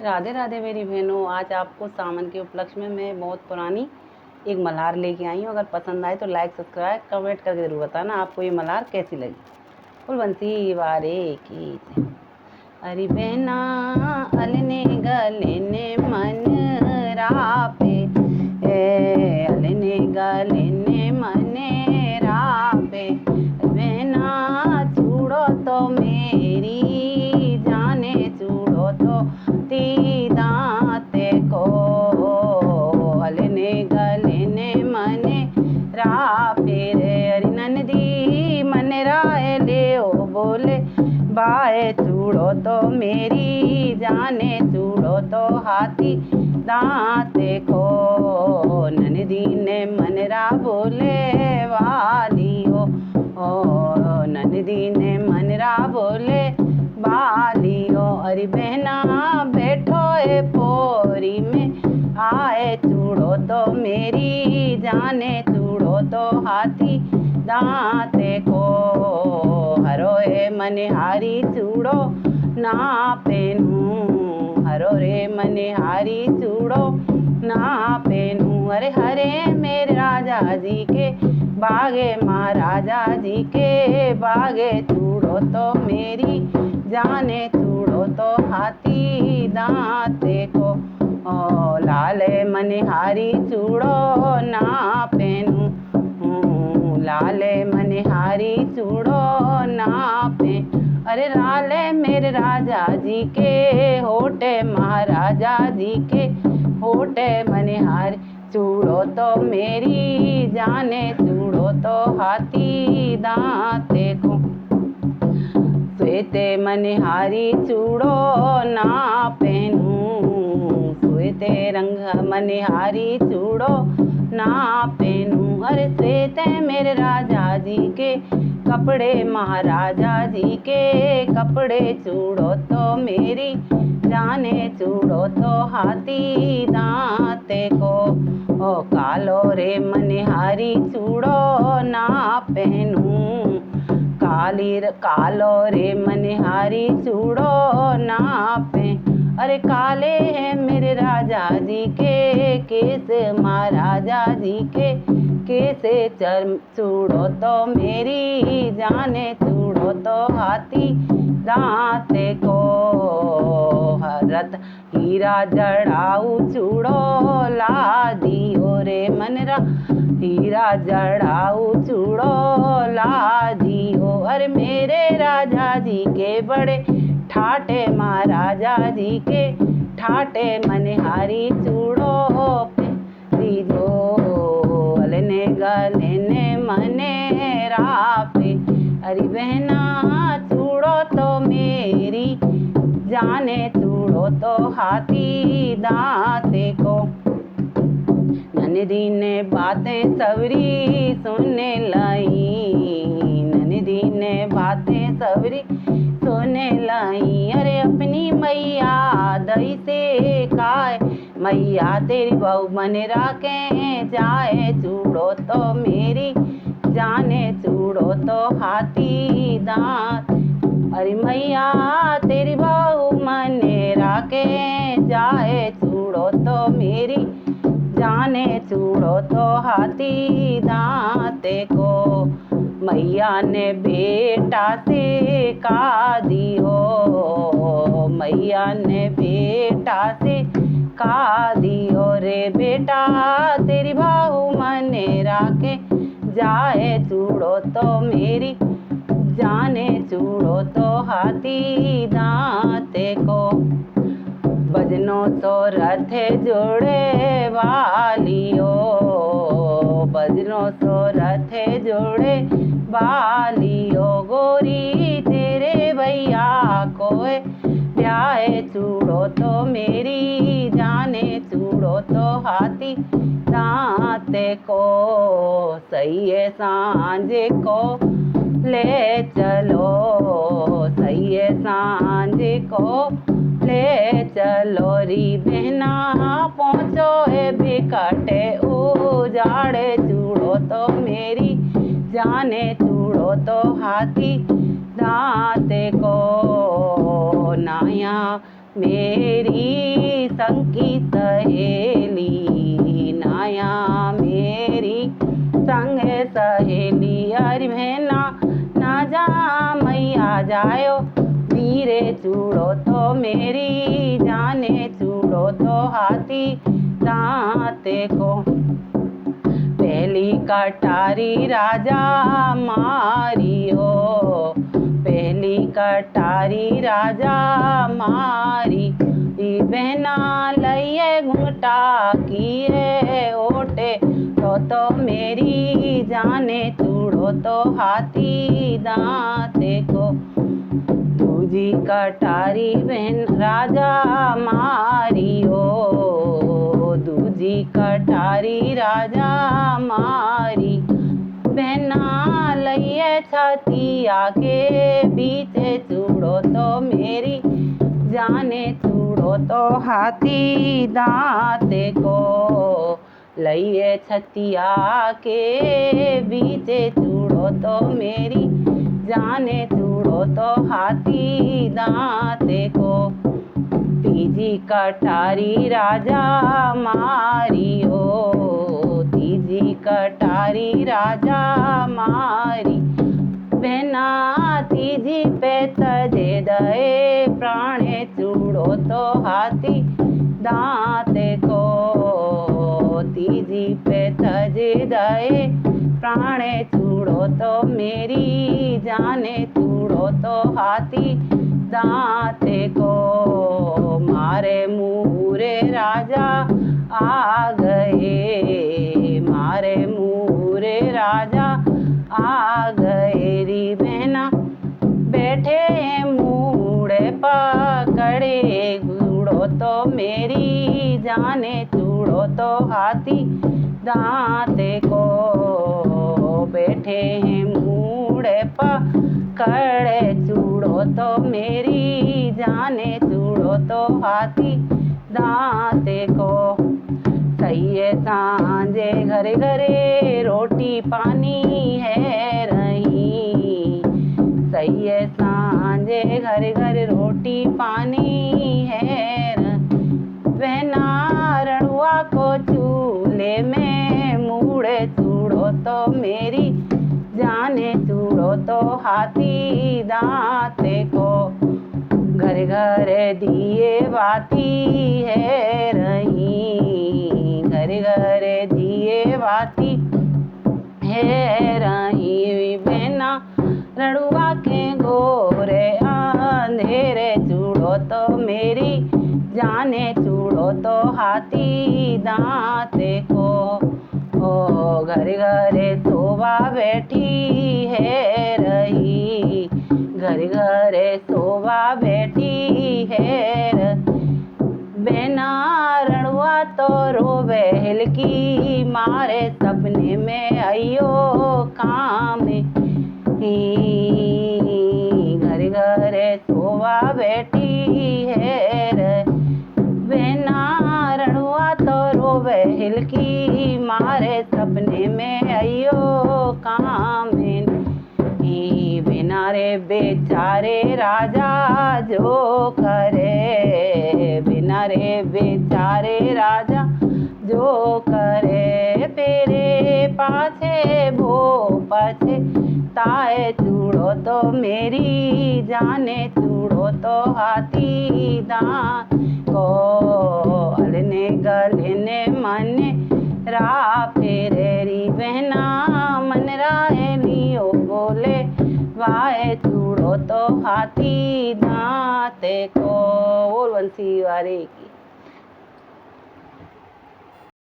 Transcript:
राधे राधे मेरी बहनों। आज आपको सावन के उपलक्ष्य में मैं बहुत पुरानी एक मल्हार लेके आई हूँ। अगर पसंद आए तो लाइक सब्सक्राइब कमेंट करके ज़रूर बताना आपको ये मल्हार कैसी लगी। फुलवंती वारे की जय। अरे बहना अलने गलने मन रापे, अलने गलने मन रापे। बहना चूड़ो तो मेरी जाने चूड़ो तो ती दाते को, अलने गलने मन रापे रे। अरे नंदी मन राय ले ओ बोले बाए चूड़ो तो मेरी जाने चूड़ो तो हाथी दांते को। नंदी ने मनरा बोले वाली हो, नंदी ने मनरा बोले वाली हो। अरे बहना बैठो ए पोरी में आए चूड़ो तो मेरी जाने चूड़ो तो हाथी दांते को। हरो रे मनिहारी चूड़ो ना पहनूं, हरो रे मनिहारी चूड़ो ना पहनूं। अरे हरे मेरे राजा जी के बागे महाराजा जी के बागे चूड़ो तो मेरी जाने चूड़ो तो हाथी दांते को। लाले मनिहारी चूड़ो ना पहनूं, लाले मनिहारी चूड़ो ना पहन। अरे लाले मेरे राजा जी के होटे महाराजा जी के होटे मनिहारी चूड़ो तो मेरी जाने चूड़ो तो हाथी दांते को। श्वेते मनिहारी चूड़ो ना पहनूं, श्वेते रंग मनिहारी चूड़ो ना पहनूं। अरे श्वेते मेरे राजा जी के कपड़े महाराजा जी के कपड़े चूड़ो तो मेरी जाने चूड़ो तो हाथी दांते को। ओ कालो रे मनिहारी चूड़ो ना पहनूं, कालो रे मनिहारी चूड़ो ना पहन। अरे काले हैं मेरे राजा जी के केस महाराजा जी के केसे चर्म चूड़ो तो मेरी जाने चूड़ो तो हाथी दांते को। हरत हीरा जड़ाऊ चूड़ो ला दियो रे मनरा, हीरा जड़ाऊ चूड़ो ला दियो। अरे मेरे राजा जी के बड़े ठाटे महाराजा जी के ठाटे मनिहारी चूड़ो पे दीजो, अलने गलने मने रापे। अरे बहना चूड़ो तो मेरी जाने चूड़ो तो हाथी दांते को। नंदी ने बातें सबरी सुनने लाई, नंदी ने बातें सबरी सुनने लाई। अरे अपनी मैया दई से काय मैया तेरी बहू बन राके जाए चूड़ो तो मेरी जाने चूड़ो तो हाथी दांत। अरे मैया तेरी बहू मने राके जाए चूड़ो तो मेरी जाने चूड़ो तो हाथी दांते को। मैया ने बेटा से का दियो, मैया ने बेटा से का दियो रे। बेटा तेरी बहू मने राके जाए चूड़ो तो मेरी जाने चूड़ो तो हाथी दांते को। बजनो तो रथे जोड़े वालियो, बजनो तो रथे जोड़े वालियो। गोरी तेरे भैया कोए ब्याहे चूड़ो तो मेरी जाने चूड़ो तो हाथी दांते को। सही है सांझे को ले चलो, सही है सांझे को ले चलो री बहना। पहुँचो है बिकटे उजाड़े चूड़ो तो मेरी जाने चूड़ो तो हाथी दांते को। नाया मेरी संग की सहेली नाया मेरी संग सहेली अरे बहना ना जा मैया जायो वीरे चूड़ो तो मेरी जाने चूड़ो तो हाथी दांते को पहली कटारी राजा मारी हो पहली कटारी राजा मारी बहना लइए घुंघटा किए ओटे तो मेरी जाने चूड़ो तो हाथी दांते को दूजी कटारी बहन राजा मारी हो दूजी कटारी राजा मारी बहना लइए छतिया के बीच चूड़ो तो मेरी जाने चूड़ो तो हाथी दांते को लइए छतिया के बीच चूड़ो तो मेरी जाने चूड़ो तो हाथी दांते को तीजी कटारी राजा मारी हो तीजी कटारी राजा मारी बहना तीजी पे तजे दए प्राणे चूड़ो तो हाथी दांते को तीजी पे तजे दए प्राणे चूड़ो तो मेरी जाने चूड़ो तो हाथी दांते को मारे मूरे राजा आ गए मारे मूरे राजा आ गए री बहना बैठे मूड़े पकड़े घूड़ो तो मेरी जाने चूड़ो तो हाथी दांते को बैठे हैं मूड़े पकड़े चूड़ो तो मेरी जाने चूड़ो तो हाथी दांते को सही है सांझे घरे घरे रोटी पानी है रही सही है सांझे घरे घरे रोटी पानी है बहना रणुआ को चूल्हे में मूड़े चूड़ो तो मेरी जाने चूड़ो तो हाथी दांते को घर घर दिए बाती है रही घर घर दिए बाती है रही बहना रणुआ के गोरे अंधेरे चूड़ो तो मेरी जाने चूड़ो तो हाथी दांते को ओ घर घरे शोभा बैठी है रही घर घरे शोभा बैठी है बहना रणुआ तो रोवे हिलकी मारे सपने में आइयो काम घर घरे शोभा बैठी है बहना रणुआ तो रोवे हिलकी मारे सपने में आइयो काम बिना रे बेचारे राजा जो करे बिना रे बेचारे राजा जो करे तेरे पाछे भो पाछे ताए चूड़ो तो मेरी जाने चूड़ो तो हाथी दांत को अलने गलने मने रा फेरेरी बहना मन राय लियो बोले वाए चूड़ो तो हाथी दांते को। बोल बंसी वाले की।